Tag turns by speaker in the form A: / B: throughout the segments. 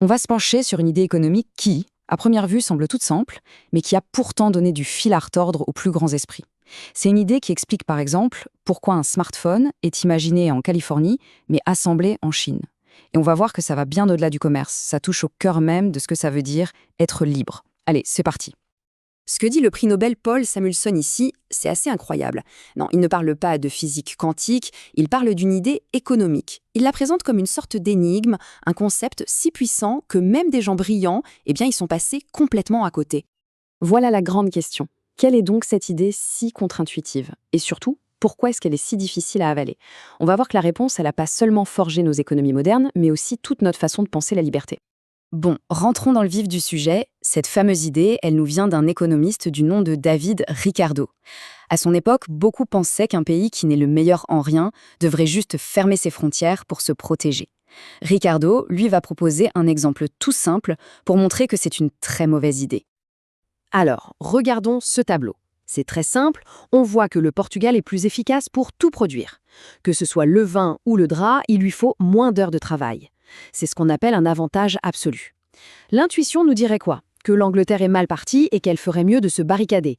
A: On va se pencher sur une idée économique qui, à première vue, semble toute simple, mais qui a pourtant donné du fil à retordre aux plus grands esprits. C'est une idée qui explique par exemple pourquoi un smartphone est imaginé en Californie, mais assemblé en Chine. Et on va voir que ça va bien au-delà du commerce, ça touche au cœur même de ce que ça veut dire être libre. Allez, c'est parti.
B: Ce que dit le prix Nobel Paul Samuelson ici, c'est assez incroyable. Non, il ne parle pas de physique quantique, il parle d'une idée économique. Il la présente comme une sorte d'énigme, un concept si puissant que même des gens brillants, ils sont passés complètement à côté.
A: Voilà la grande question. Quelle est donc cette idée si contre-intuitive? Et surtout, pourquoi est-ce qu'elle est si difficile à avaler? On va voir que la réponse, elle n'a pas seulement forgé nos économies modernes, mais aussi toute notre façon de penser la liberté.
B: Bon, rentrons dans le vif du sujet. Cette fameuse idée, elle nous vient d'un économiste du nom de David Ricardo. À son époque, beaucoup pensaient qu'un pays qui n'est le meilleur en rien devrait juste fermer ses frontières pour se protéger. Ricardo, lui, va proposer un exemple tout simple pour montrer que c'est une très mauvaise idée.
C: Alors, regardons ce tableau. C'est très simple, on voit que le Portugal est plus efficace pour tout produire. Que ce soit le vin ou le drap, il lui faut moins d'heures de travail. C'est ce qu'on appelle un avantage absolu. L'intuition nous dirait quoi? Que l'Angleterre est mal partie et qu'elle ferait mieux de se barricader.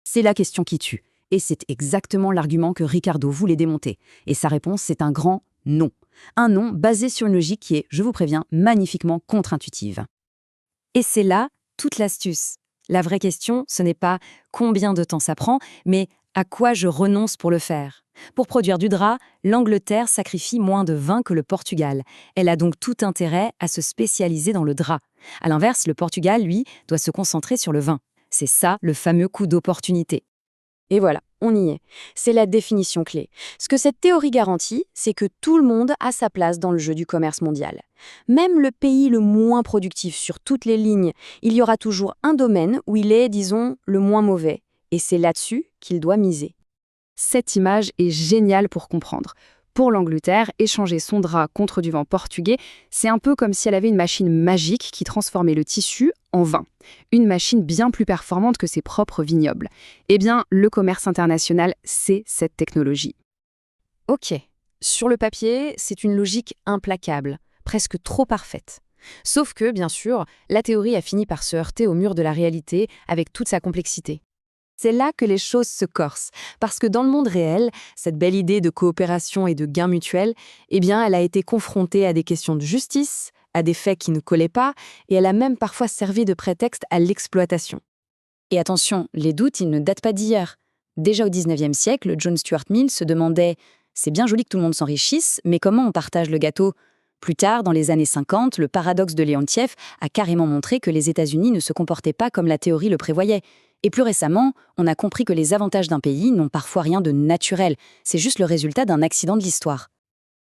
B: C'est la question qui tue. Et c'est exactement l'argument que Ricardo voulait démonter. Et sa réponse, c'est un grand non. Un non basé sur une logique qui est, je vous préviens, magnifiquement contre-intuitive. Et c'est là toute l'astuce. La vraie question, ce n'est pas combien de temps ça prend, mais à quoi je renonce pour le faire. Pour produire du drap, l'Angleterre sacrifie moins de vin que le Portugal. Elle a donc tout intérêt à se spécialiser dans le drap. À l'inverse, le Portugal, lui, doit se concentrer sur le vin. C'est ça le fameux coup d'opportunité.
C: Et voilà, on y est. C'est la définition clé. Ce que cette théorie garantit, c'est que tout le monde a sa place dans le jeu du commerce mondial. Même le pays le moins productif sur toutes les lignes, il y aura toujours un domaine où il est, disons, le moins mauvais. Et c'est là-dessus qu'il doit miser.
A: Cette image est géniale pour comprendre. Pour l'Angleterre, échanger son drap contre du vin portugais, c'est un peu comme si elle avait une machine magique qui transformait le tissu en vin. Une machine bien plus performante que ses propres vignobles. Eh bien, le commerce international, c'est cette technologie.
C: Ok, sur le papier, c'est une logique implacable, presque trop parfaite. Sauf que, bien sûr, la théorie a fini par se heurter au mur de la réalité avec toute sa complexité. C'est là que les choses se corsent, parce que dans le monde réel, cette belle idée de coopération et de gain mutuel, elle a été confrontée à des questions de justice, à des faits qui ne collaient pas, et elle a même parfois servi de prétexte à l'exploitation.
B: Et attention, les doutes, ils ne datent pas d'hier. Déjà au XIXe siècle, John Stuart Mill se demandait « C'est bien joli que tout le monde s'enrichisse, mais comment on partage le gâteau ?» Plus tard, dans les années 50, le paradoxe de Leontiev a carrément montré que les États-Unis ne se comportaient pas comme la théorie le prévoyait. Et plus récemment, on a compris que les avantages d'un pays n'ont parfois rien de naturel, c'est juste le résultat d'un accident de l'histoire.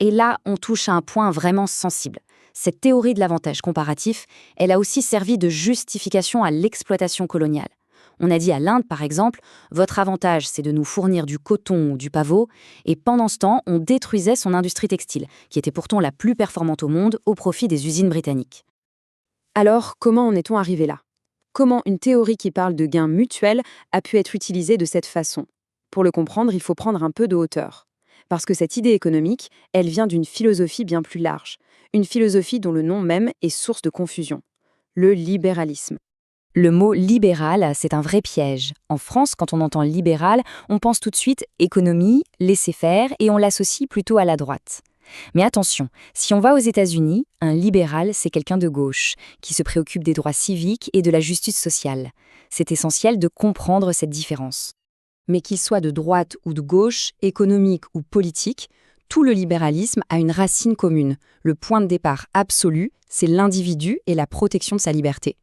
B: Et là, on touche à un point vraiment sensible. Cette théorie de l'avantage comparatif, elle a aussi servi de justification à l'exploitation coloniale. On a dit à l'Inde, par exemple, « Votre avantage, c'est de nous fournir du coton ou du pavot », et pendant ce temps, on détruisait son industrie textile, qui était pourtant la plus performante au monde, au profit des usines britanniques.
C: Alors, comment en est-on arrivé là? Comment une théorie qui parle de gains mutuels a pu être utilisée de cette façon? Pour le comprendre, il faut prendre un peu de hauteur. Parce que cette idée économique, elle vient d'une philosophie bien plus large. Une philosophie dont le nom même est source de confusion. Le libéralisme.
B: Le mot libéral, c'est un vrai piège. En France, quand on entend libéral, on pense tout de suite économie, laisser-faire, et on l'associe plutôt à la droite. Mais attention, si on va aux États-Unis, un libéral, c'est quelqu'un de gauche, qui se préoccupe des droits civiques et de la justice sociale. C'est essentiel de comprendre cette différence.
A: Mais qu'il soit de droite ou de gauche, économique ou politique, tout le libéralisme a une racine commune. Le point de départ absolu, c'est l'individu et la protection de sa liberté.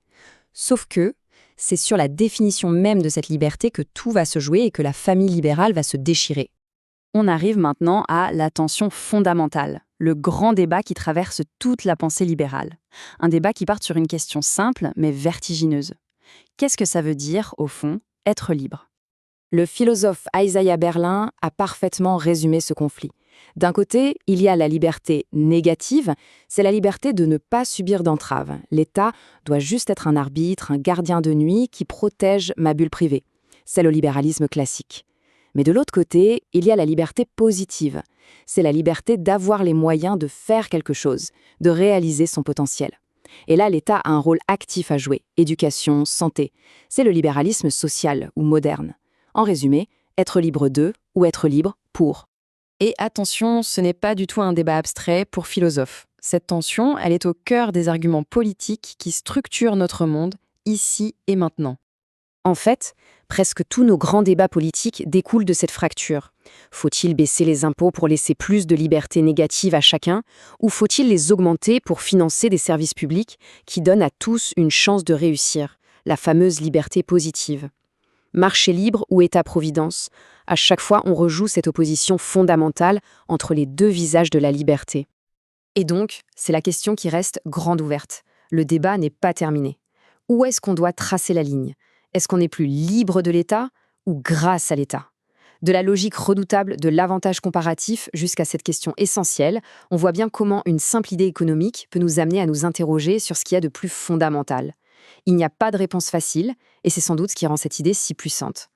A: Sauf que c'est sur la définition même de cette liberté que tout va se jouer et que la famille libérale va se déchirer. On arrive maintenant à la tension fondamentale, le grand débat qui traverse toute la pensée libérale. Un débat qui part sur une question simple mais vertigineuse. Qu'est-ce que ça veut dire, au fond, être libre? Le philosophe Isaiah Berlin a parfaitement résumé ce conflit. D'un côté, il y a la liberté négative, c'est la liberté de ne pas subir d'entraves. L'État doit juste être un arbitre, un gardien de nuit qui protège ma bulle privée. C'est le libéralisme classique. Mais de l'autre côté, il y a la liberté positive. C'est la liberté d'avoir les moyens de faire quelque chose, de réaliser son potentiel.
B: Et là, l'État a un rôle actif à jouer. Éducation, santé. C'est le libéralisme social ou moderne. En résumé, être libre de ou être libre pour.
C: Et attention, ce n'est pas du tout un débat abstrait pour philosophes. Cette tension, elle est au cœur des arguments politiques qui structurent notre monde, ici et maintenant.
A: En fait, presque tous nos grands débats politiques découlent de cette fracture. Faut-il baisser les impôts pour laisser plus de liberté négative à chacun, ou faut-il les augmenter pour financer des services publics qui donnent à tous une chance de réussir, la fameuse liberté positive? Marché libre ou État-providence, à chaque fois on rejoue cette opposition fondamentale entre les deux visages de la liberté.
C: Et donc, c'est la question qui reste grande ouverte. Le débat n'est pas terminé. Où est-ce qu'on doit tracer la ligne? Est-ce qu'on est plus libre de l'État ou grâce à l'État? De la logique redoutable de l'avantage comparatif jusqu'à cette question essentielle, on voit bien comment une simple idée économique peut nous amener à nous interroger sur ce qu'il y a de plus fondamental. Il n'y a pas de réponse facile, et c'est sans doute ce qui rend cette idée si puissante.